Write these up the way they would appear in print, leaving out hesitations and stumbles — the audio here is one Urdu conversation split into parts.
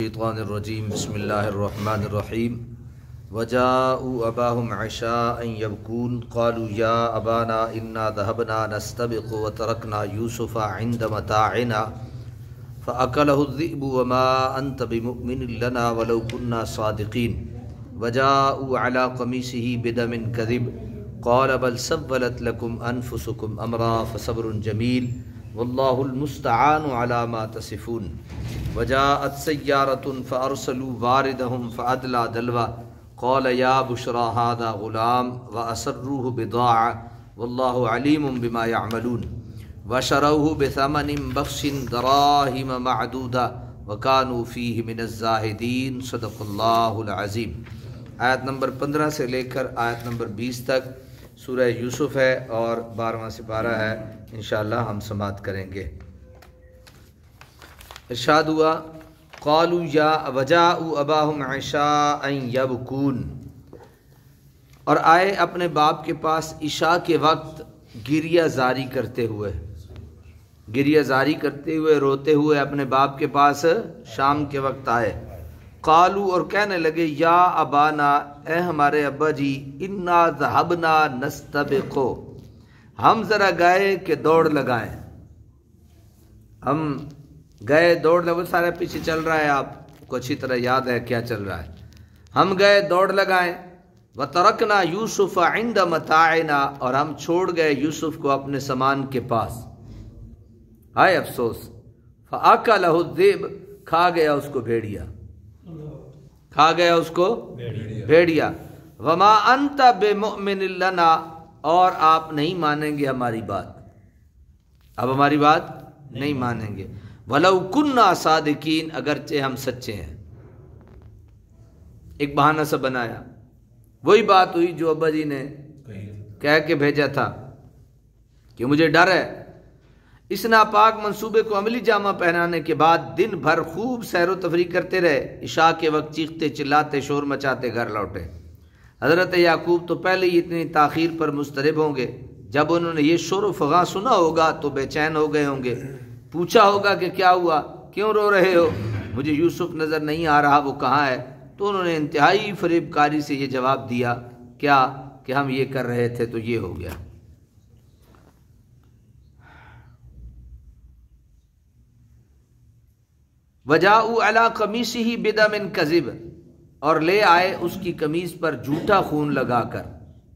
الشیطان الرجیم بسم اللہ الرحمن الرحیم وجاءوا اباهم عشاء يبكون قالوا يا ابانا انا ذهبنا نستبق وتركنا يوسف عند متاعنا فاكله الذئب وما انت بمؤمن لنا ولو كنا صادقين وجاءوا على قميصه بدم كذب قال بل سولت لكم انفسكم امرا فصبر جميل والله المستعان على ما تصفون وجاءت سيارة فأرسلوا واردهم فأدلى دلوى قال يا بشرى هذا غلام وأسروه بضاعة والله عليم بما يعملون وشروه بثمن بخس دراهم معدودة وكانوا فيه من الزاهدين صدق الله العظيم۔ آیت نمبر 15 سے لے کر آیت نمبر 20 تک سورہ یوسف ہے اور 12واں سپارہ ہے، انشاءاللہ ہم سماعت کریں گے۔ ارشاد ہوا قالوا یا وجاءوا اباهم عشاء یبکون، اور آئے اپنے باپ کے پاس عشاء کے وقت گریہ زاری کرتے ہوئے روتے ہوئے اپنے باپ کے پاس شام کے وقت آئے۔ قالوا، اور کہنے لگے یا ابانا، اے ہمارے ابا جی، انا ذهبنا نستبق، ہم ذرا گئے کہ دوڑ لگائیں، ہم گئے دوڑ لگائیں، سارے پیچھے چل رہا ہے، آپ کو اچھی طرح یاد ہے کیا چل رہا ہے۔ ہم گئے دوڑ لگائیں، وترکنا یوسف عند متاعنا، اور ہم چھوڑ گئے یوسف کو اپنے سامان کے پاس۔ ہائے افسوس، فاکلہ الذئب، کھا گیا اس کو بھیڑیا، بھیڑیا۔ وما انت بمؤمن لنا، اور آپ نہیں مانیں گے ہماری بات، اب ہماری بات نہیں مانیں گے۔ وَلَوْ كُنَّا صَادِقِينَ، اگرچہ ہم سچے ہیں۔ ایک بہانہ سا بنایا، وہی بات ہوئی جو ابا جی نے کہہ کے بھیجا تھا کہ مجھے ڈر ہے۔ اس ناپاک منصوبے کو عملی جامہ پہنانے کے بعد دن بھر خوب سیر و تفریح کرتے رہے، عشاء کے وقت چیختے چلاتے شور مچاتے گھر لوٹے۔ حضرت یعقوب تو پہلے ہی اتنی تاخیر پر مضطرب ہوں گے، جب انہوں نے یہ شور و فغاں سنا ہوگا تو بے چین ہو گئے ہوں گے، پوچھا ہوگا کہ کیا ہوا، کیوں رو رہے ہو، مجھے یوسف نظر نہیں آ رہا، وہ کہاں ہے؟ تو انہوں نے انتہائی فریب کاری سے یہ جواب دیا، کیا کہ ہم یہ کر رہے تھے تو یہ ہو گیا۔ وجاءوا علی قمیصہ بدم کذب، اور لے آئے اس کی قمیص پر جھوٹا خون لگا کر،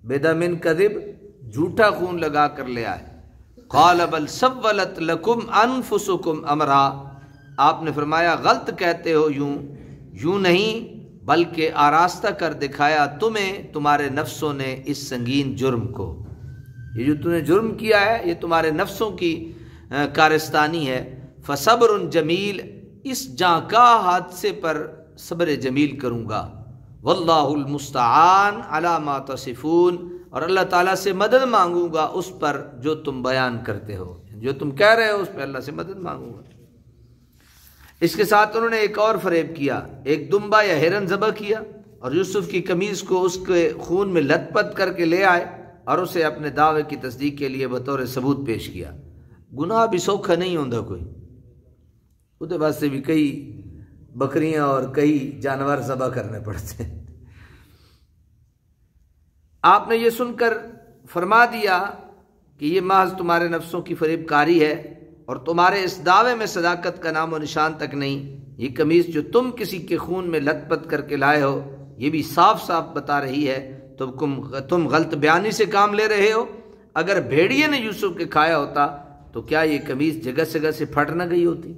بدم کذب، جھوٹا خون لگا کر لے آئے۔ قال بل سولت لکم انفسکم امرا، آپ نے فرمایا غلط کہتے ہو، یوں نہیں بلکہ آراستہ کر دکھایا تمہیں تمہارے نفسوں نے اس سنگین جرم کو۔ یہ جو تم نے جرم کیا ہے یہ تمہارے نفسوں کی کارستانی ہے۔ فصبر جمیل، اس جانکا حادثے پر صبر جمیل کروں گا۔ واللہ المستعان علی ما تصفون، اور اللہ تعالیٰ سے مدد مانگوں گا اس پر جو تم بیان کرتے ہو، جو تم کہہ رہے ہو اس پہ اللہ سے مدد مانگوں گا۔ اس کے ساتھ انہوں نے ایک اور فریب کیا، ایک دمبا یا ہرن ذبح کیا اور یوسف کی قمیص کو اس کے خون میں لت پت کر کے لے آئے اور اسے اپنے دعوے کی تصدیق کے لیے بطور ثبوت پیش کیا۔ گناہ بھی سوکھا نہیں ہوتا کوئی، اس واسطے بھی کئی بکریاں اور کئی جانور ذبح کرنے پڑتے ہیں۔ آپ نے یہ سن کر فرما دیا کہ یہ محض تمہارے نفسوں کی فریب کاری ہے اور تمہارے اس دعوے میں صداقت کا نام و نشان تک نہیں۔ یہ قمیص جو تم کسی کے خون میں لت پت کر کے لائے ہو یہ بھی صاف صاف بتا رہی ہے تم غلط بیانی سے کام لے رہے ہو۔ اگر بھیڑیے نے یوسف کے کھایا ہوتا تو کیا یہ قمیص جگہ جگہ سے پھٹ نہ گئی ہوتی؟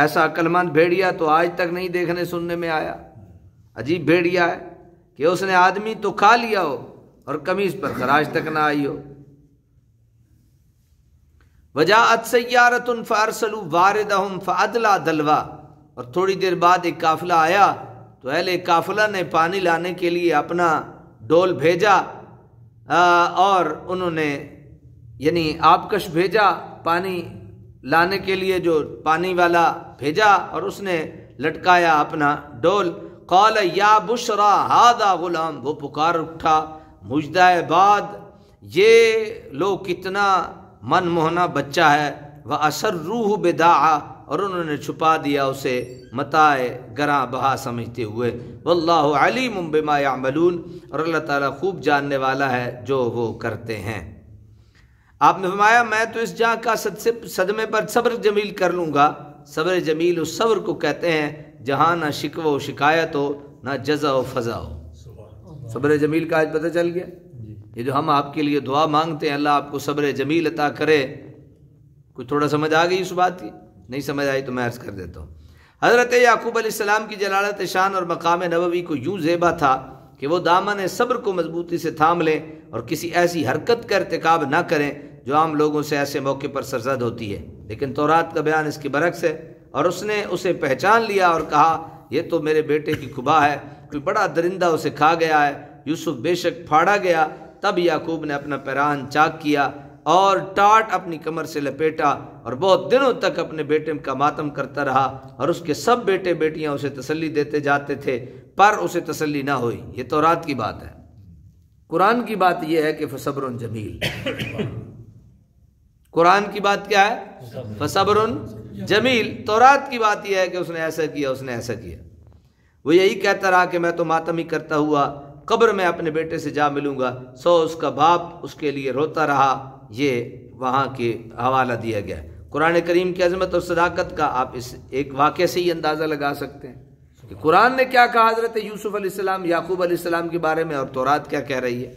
ایسا عقل مند بھیڑیا تو آج تک نہیں دیکھنے سننے میں آیا۔ عجیب بھیڑیا ہے کہ اس نے آدمی تو کھا لیا ہو اور قمیص پر خراش تک نہ آئی ہو۔ وجاءت سیارۃ فارسلوا واردہم فادلی دلوی، اور تھوڑی دیر بعد ایک قافلہ آیا تو اہل قافلہ نے پانی لانے کے لیے اپنا ڈول بھیجا، اور انہوں نے یعنی آبکش بھیجا پانی لانے کے لیے، جو پانی والا بھیجا اور اس نے لٹکایا اپنا ڈول۔ قال یا بشرا ھذا غلام، وہ پکار اٹھا مجدہ بعد، یہ لو کتنا من موہنا بچہ ہے۔ وَأَسَرُّوهُ بِدَاعَةً، اور انہوں نے چھپا دیا اسے متاع گراں بہا سمجھتے ہوئے۔ واللہ علیم بما یعملون، اور اللہ تعالیٰ خوب جاننے والا ہے جو وہ کرتے ہیں۔ آپ نے فرمایا میں تو اس جاں کا صدمے پر صبر جمیل کر لوں گا۔ صبر جمیل اس صبر کو کہتے ہیں جہاں نہ شکوہ و شکایت ہو نہ جزا و فضا ہو۔ صبر جمیل کا آج پتہ چل گیا؟ یہ جو ہم آپ کے لیے دعا مانگتے ہیں اللہ آپ کو صبر جمیل عطا کرے، کوئی تھوڑا سمجھ آ گئی اس بات کی؟ نہیں سمجھ آئی تو میں عرض کر دیتا ہوں۔ حضرت یعقوب علیہ السلام کی جلالت شان اور مقام نبوی کو یوں زیبا تھا کہ وہ دامن صبر کو مضبوطی سے تھام لیں اور کسی ایسی حرکت کا ارتکاب نہ کریں جو عام لوگوں سے ایسے موقع پر سرزد ہوتی ہے، لیکن تورات کا بیان اس کے برعکس ہے۔ اور اس نے اسے پہچان لیا اور کہا یہ تو میرے بیٹے کی کھبا ہے، کوئی بڑا درندہ اسے کھا گیا ہے، یوسف بے شک پھاڑا گیا۔ تب یعقوب نے اپنا پیران چاک کیا اور ٹاٹ اپنی کمر سے لپیٹا اور بہت دنوں تک اپنے بیٹے کا ماتم کرتا رہا، اور اس کے سب بیٹے بیٹیاں اسے تسلی دیتے جاتے تھے پر اسے تسلی نہ ہوئی۔ یہ تورات کی بات ہے۔ قرآن کی بات یہ ہے کہ فصبر جمیل، قرآن کی بات کیا ہے؟ فصبر جمیل۔ تورات کی بات یہ ہے کہ اس نے ایسا کیا، اس نے ایسا کیا۔ وہ یہی کہتا رہا کہ میں تو ماتم ہی کرتا ہوا قبر میں اپنے بیٹے سے جا ملوں گا، سو اس کا باپ اس کے لیے روتا رہا۔ یہ وہاں کے حوالہ دیا گیا ہے۔ قرآن کریم کی عظمت اور صداقت کا آپ اس ایک واقعے سے ہی اندازہ لگا سکتے ہیں کہ قرآن نے کیا کہا حضرت یوسف علیہ السلام یعقوب علیہ السلام کے بارے میں، اور تورات کیا کہہ رہی ہے۔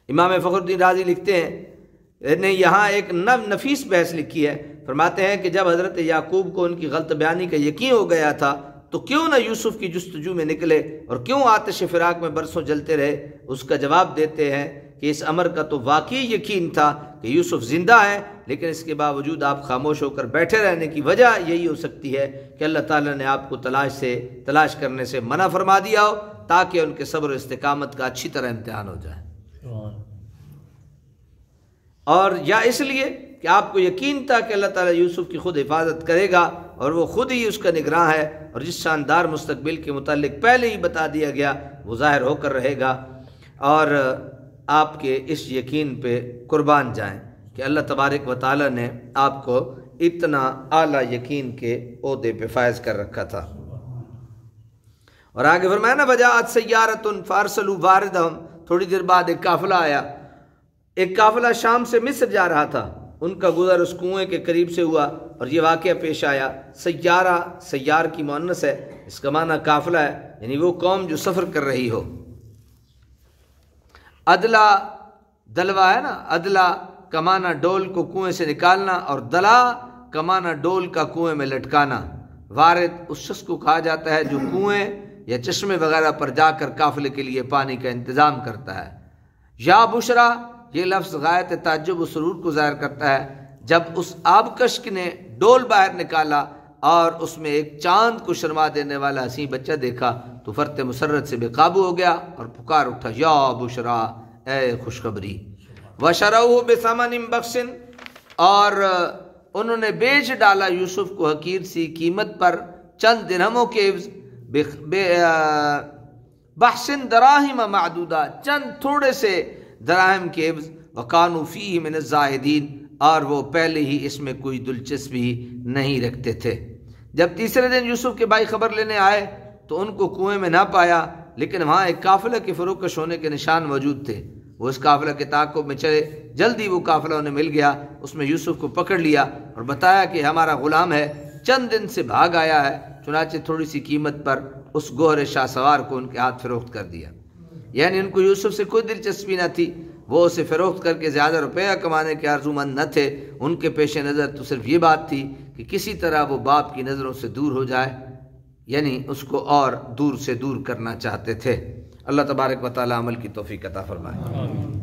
امام فخر الدین رازی لکھتے ہیں نے یہاں ایک نفیس بحث لکھی ہے، فرماتے ہیں کہ جب حضرت یعقوب کو ان کی غلط بیانی کا یقین ہو گیا تھا تو کیوں نہ یوسف کی جستجو میں نکلے اور کیوں آتش فراق میں برسوں جلتے رہے۔ اس کا جواب دیتے ہیں کہ اس امر کا تو واقعی یقین تھا کہ یوسف زندہ ہے، لیکن اس کے باوجود آپ خاموش ہو کر بیٹھے رہنے کی وجہ یہی ہو سکتی ہے کہ اللہ تعالیٰ نے آپ کو تلاش کرنے سے منع فرما دیا ہو تاکہ ان کے صبر و استقامت کا اچھی طرح امتحان ہو جائے، اور یا اس لیے کہ آپ کو یقین تھا کہ اللہ تعالیٰ یوسف کی خود حفاظت کرے گا اور وہ خود ہی اس کا نگراں ہے، اور جس شاندار مستقبل کے متعلق پہلے ہی بتا دیا گیا وہ ظاہر ہو کر رہے گا، اور آپ کے اس یقین پہ قربان جائیں کہ اللہ تبارک و تعالیٰ نے آپ کو اتنا اعلیٰ یقین کے عہدے پہ فائز کر رکھا تھا۔ اور آگے فرمایا نا وجاءت سیارۃ فارسلوا واردہم، تھوڑی دیر بعد ایک قافلہ آیا، ایک قافلہ شام سے مصر جا رہا تھا، ان کا گزر اس کنویں کے قریب سے ہوا اور یہ واقعہ پیش آیا۔ سیارہ سیار کی مؤنث ہے، اس کا معنی قافلہ ہے، یعنی وہ قوم جو سفر کر رہی ہو۔ ادلا دلوا ہے نا، ادلا کا معنی ڈول کو کنویں سے نکالنا، اور دلا کا معنی ڈول کا کنویں میں لٹکانا۔ وارد اس شخص کو کہا جاتا ہے جو کنویں یا چشمے وغیرہ پر جا کر قافلے کے لیے پانی کا انتظام کرتا ہے۔ یا بشرا، یہ لفظ غایت تعجب و سرور کو ظاہر کرتا ہے۔ جب اس آبکش نے ڈول باہر نکالا اور اس میں ایک چاند کو شرما دینے والا حسین بچہ دیکھا تو فرت مسرت سے بے قابو ہو گیا اور پکار اٹھا یا بشرا، اے خوشخبری۔ وشروہ بثمن بخس، اور انہوں نے بیچ ڈالا یوسف کو حقیر سی قیمت پر چند درہموں کے عوض، بخس دراہم معدودہ، چند تھوڑے سے دراہم کے عوض، وکانوا فیہ من الزاہدین، اور وہ پہلے ہی اس میں کوئی دلچسپی نہیں رکھتے تھے۔ جب تیسرے دن یوسف کے بھائی خبر لینے آئے تو ان کو کنویں میں نہ پایا، لیکن وہاں ایک قافلہ کے فروکش ہونے کے نشان موجود تھے۔ وہ اس قافلہ کے تعاقب میں چلے، جلدی وہ قافلہ انہیں مل گیا، اس میں یوسف کو پکڑ لیا اور بتایا کہ ہمارا غلام ہے، چند دن سے بھاگ آیا ہے۔ چنانچہ تھوڑی سی قیمت پر اس گوہر شاہ سوار کو ان کے ہاتھ فروخت کر دیا، یعنی ان کو یوسف سے کوئی دلچسپی نہ تھی، وہ اسے فروخت کر کے زیادہ روپیہ کمانے کے آرزومند نہ تھے۔ ان کے پیش نظر تو صرف یہ بات تھی کہ کسی طرح وہ باپ کی نظروں سے دور ہو جائے، یعنی اس کو اور دور سے دور کرنا چاہتے تھے۔ اللہ تبارک و تعالی عمل کی توفیق عطا فرمائے۔